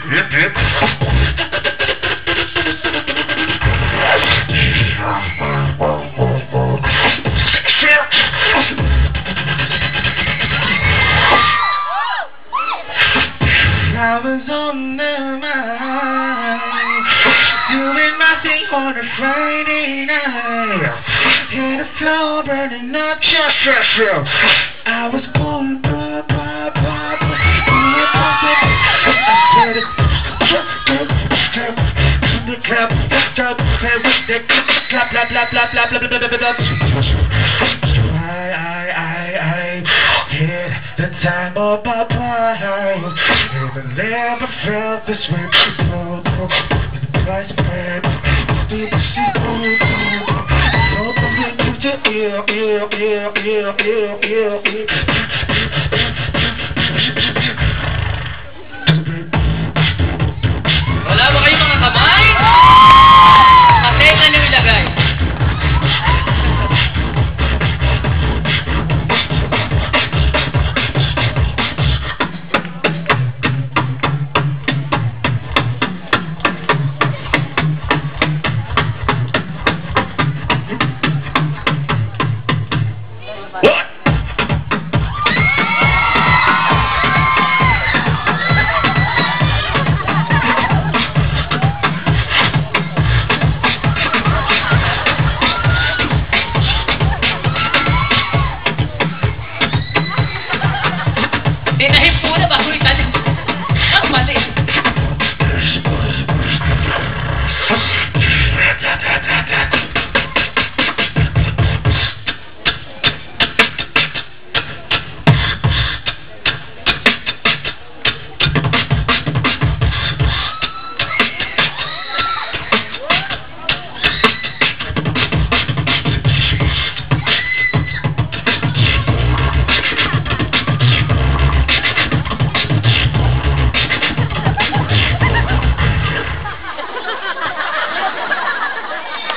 I was on the mind, doing my thing on a Friday night. Hit the floor, burning up, I was going clap, clap, clap, I hit the time of my price. Never felt this way before. The price paid, people see wala ba kayong mga kamay? Kasi ano ilagay?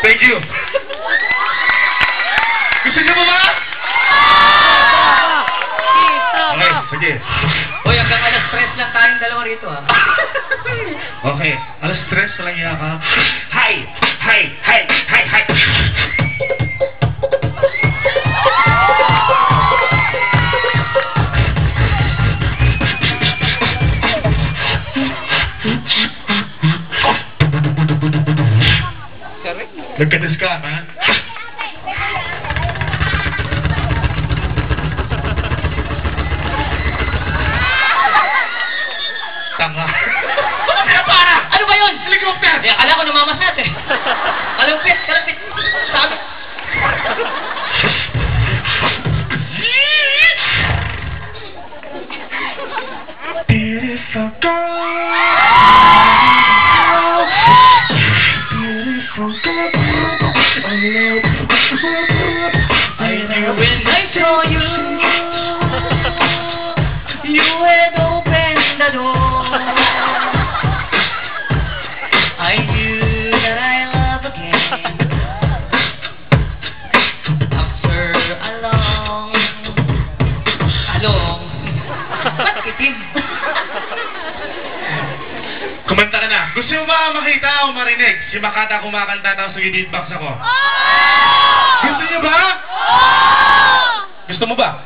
Thank you. Gusto niyo ba? Okay, sige. Uy, hanggang alas 3 lang tayong dalawa rito, ha? Okay, alas 3 lang yakap. Hi! Hi! Hi! Hi! Hi! Nagkatas ka, ha? Tanga. Para! Ano ba yun? Helicopter! Eh, akala ko namamasat eh. Kalupit, kalupit. Sabi. Beautiful girl. Beautiful girl. When I saw you, you had opened the door. I knew that I love again. After a long, ba't itim? Kumanta ka na. Gusto mo ba makita o marinig si Makata kumakanta tapos nag-beatbox ako? Gusto niyo ba? Gusto mo ba?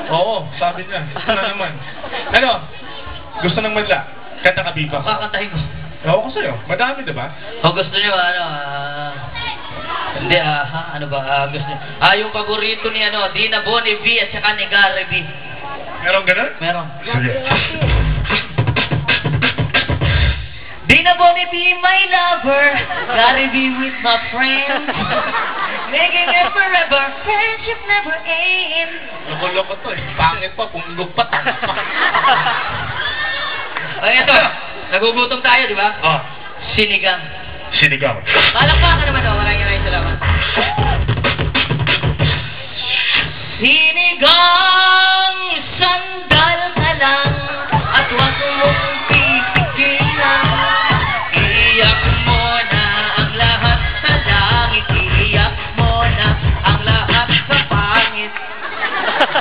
Oo, sabi niya. Gusto na naman. Ano? Gusto ng madla? Kanta ka beatbox. Kakantahin ko. Oo ko sa'yo. Madami, diba? O gusto niyo, hindi, ano ba, gusto niyo. Yung paborito ni, Dina Bonnie V at saka ni Gary V. Meron ganun? Meron. Sige. Dina Bonnie be my lover, Gary be with my friend, making it forever, friendship never ends. Loko-loko to eh. Pangit pa, punggog pa, tanga pa. Ay, ito. Nagugutom tayo, di ba? Oh. Sinigang. Sinigang. Palakpakan naman, maraming salamat. Sinigang, sandal ka lang, at wag mong pipigilan. Iyak mo na ang lahat sa langit, iyak mo na ang lahat sa pangit.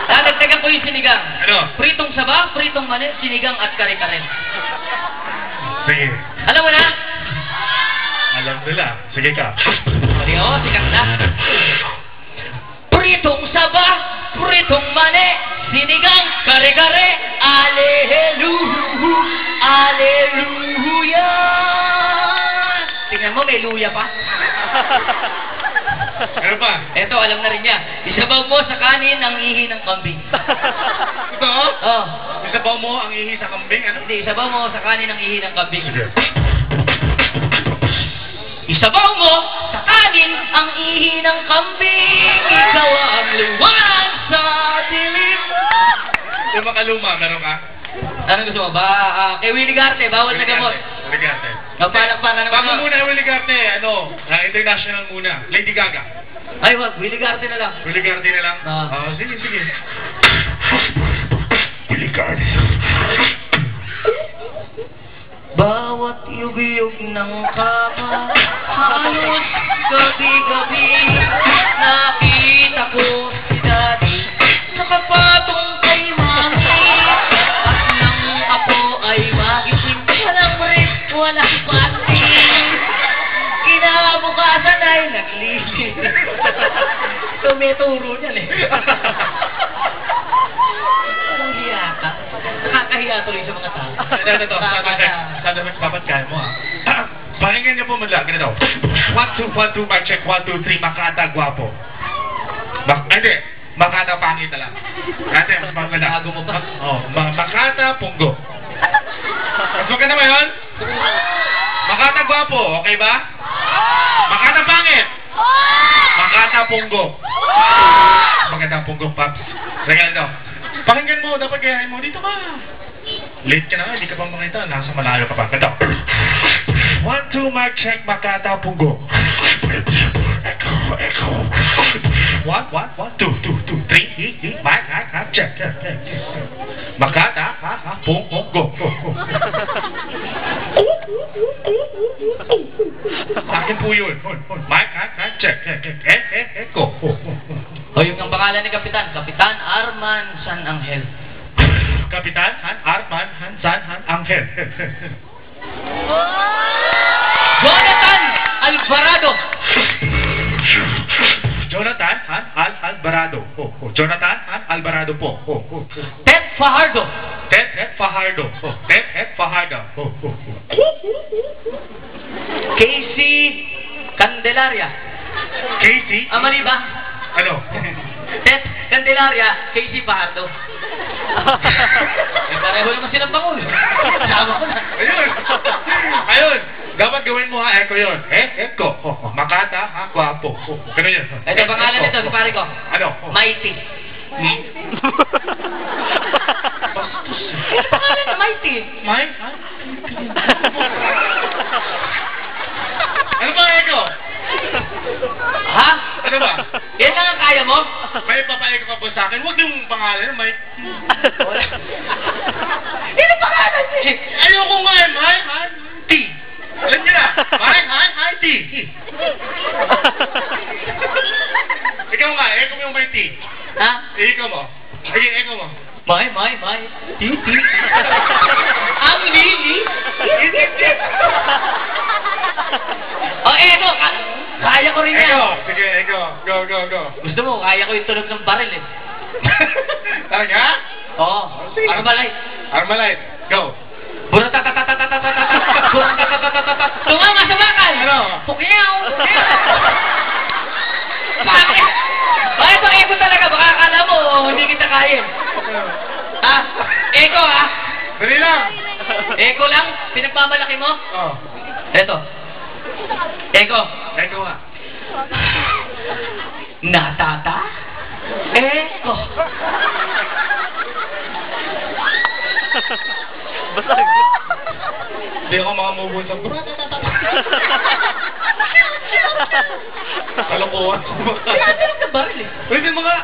Dadagdagan ko yung sinigang. Ano? Pritong saba, pritong mani, sinigang at kare-kare. Sige. Alam mo na? Alam nila. Sige ka. Mali ako, sikat na. Pritong saba, pritong mani, sinigang, kare-kare, aleluya. Tingnan mo, may luya pa. Ano pa? Eto, alam na rin niya. Isabaw mo sa kanin ang ihi ng kambing. Ito? Oh. Isabaw mo ang ihi sa kambing, ano? Hindi, isabaw mo sa kanin ang ihi ng kambing. Sige. Isabaw mo sa kanin ang ihi ng kambing. Ikaw ang liwanag sa dilim. Yung makaluma, meron ka? Anong gusto mo? Kay Willie Garte, bawal na gamot. Willie Garte. Paano Bago muna Willie Garte, international muna. Lady Gaga. Ay, wag. Willie Garte na lang. Willie Garte na lang? Sige, sige. Willie Garte. Bawat yug-yug ng kama, halos gabi-gabi, nakita ko si Daddy, nakapatong kay Mami, at nang ako ay magising, walang rip, walang pati, kinabukasan ay naglinis. Tumituro niyan eh. Parang hiya ka. Nakakahiya tuloy sa mga tao. Ito, sana magpapatkahan mo Pakinggan niyo po mula, ganito. 1, 2, 1, 2, mic check, 1, 2, 3, Makata, guwapo. Hindi, Makata, pangit na lang. Ate, mas maganda. Bago mo pa. Makata, punggo. Mas maganda ba yun? Makata, guwapo, okay ba? Makata, pangit. Makata, punggo. Maganda punggo, Paps. Regalo daw. Pakinggan mo, dapat gayahin mo. Dito ka. Late ka na nga, hindi ka pa makita. Nasa malayo ka pa. Ganito. 1, 2, mic check, Makata, punggo. Echo. 1, 2, 2, 3, mic, check. Makata, punggo. Akin po yun. Mic, check. Echo. O yung ang pangalan ni Kapitan, Kapitan Arman San Angel. Kapitan Arman San Angel. Jonathan Alvarado. Jonathan Alvarado. Jonathan Alvarado po. Ted Fajardo. Ted Fajardo. Casey Candelaria. Casey? Mali ba? Ano? Ted Candelaria, Casey Fajardo. Pareho naman silang bangol. Sama ko na. Ayun. Dapat gawin mo echo yun. Echo. Makata, guwapo. Ganun yun. Ito pangalan nito, si pare ko. Ano? Mighty. Ito pangalan na Mighty. Mike? Ano ba echo? Ha? Ano ba? Yan lang ang kaya mo? May papaego ka po sa akin. Huwag yung pangalan, Mike. Yan ang pangalan niya. Ayoko nga eh, Mike. T. Alam niyo na. Mike, T. Ikaw nga, echo mo yung may T. Ha? Echo mo. Sige, echo mo. May. Titi. Ang lili. Echo. Kaya ko rin yan. Echo. Sige, echo. Go. Gusto mo, kaya ko yung tunog ng baril eh. Talaga? Oo. Armalite. Armalite. Go. Tumama sa bakal! Ano? Pukyaw! Bakit? Bakit ang ego talaga? Baka akala mo, hindi kita kaya. Ha? Ego ha? Dali lang. Ego lang? Pinagmamalaki mo? Oh. Eto. Ego. Echo nga. Natata? Ego. Basag. Hindi ako makamubun sa kalokohan. Kaya ganun ka baril eh. Pwede mga...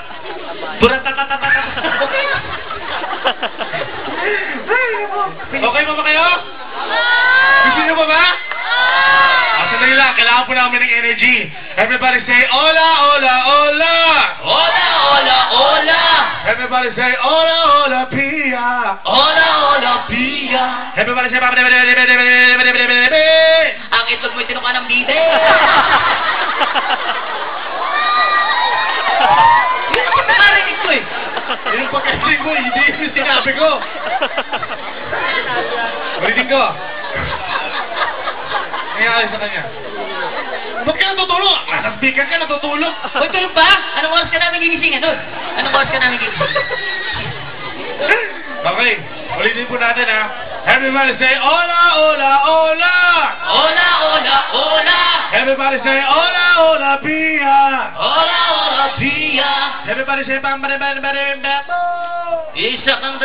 Okay pa ba kayo? Gusto niyo pa ba? Sandali lang, kailangan po namin ng energy. Everybody say, hola, hola, hola! Hola, hola, hola! Everybody say, hola, hola, Pia. Hola, hola, Pia. Everybody say, Ang itlog mo'y tinuka ng bide. Yun ang pagkakarinig ko eh. Yun ang pagkakarinig mo, hindi yung sinabi ko. Ulitin ko. Nangyari sa kanya. Ba't ka natutulog? Nasa speaker ka, natutulog. Uy, tulog ba? Anong oras ka namin gigising? Anong oras ka namin gigising? Okay, ulitin po natin ha. Everybody say, hola, hola, hola. Hola, hola, hola. Everybody say, hola, hola, Pia. Hola, hola, Pia. Everybody say, bam, bam, bam, bam, bam, bam. Isa kang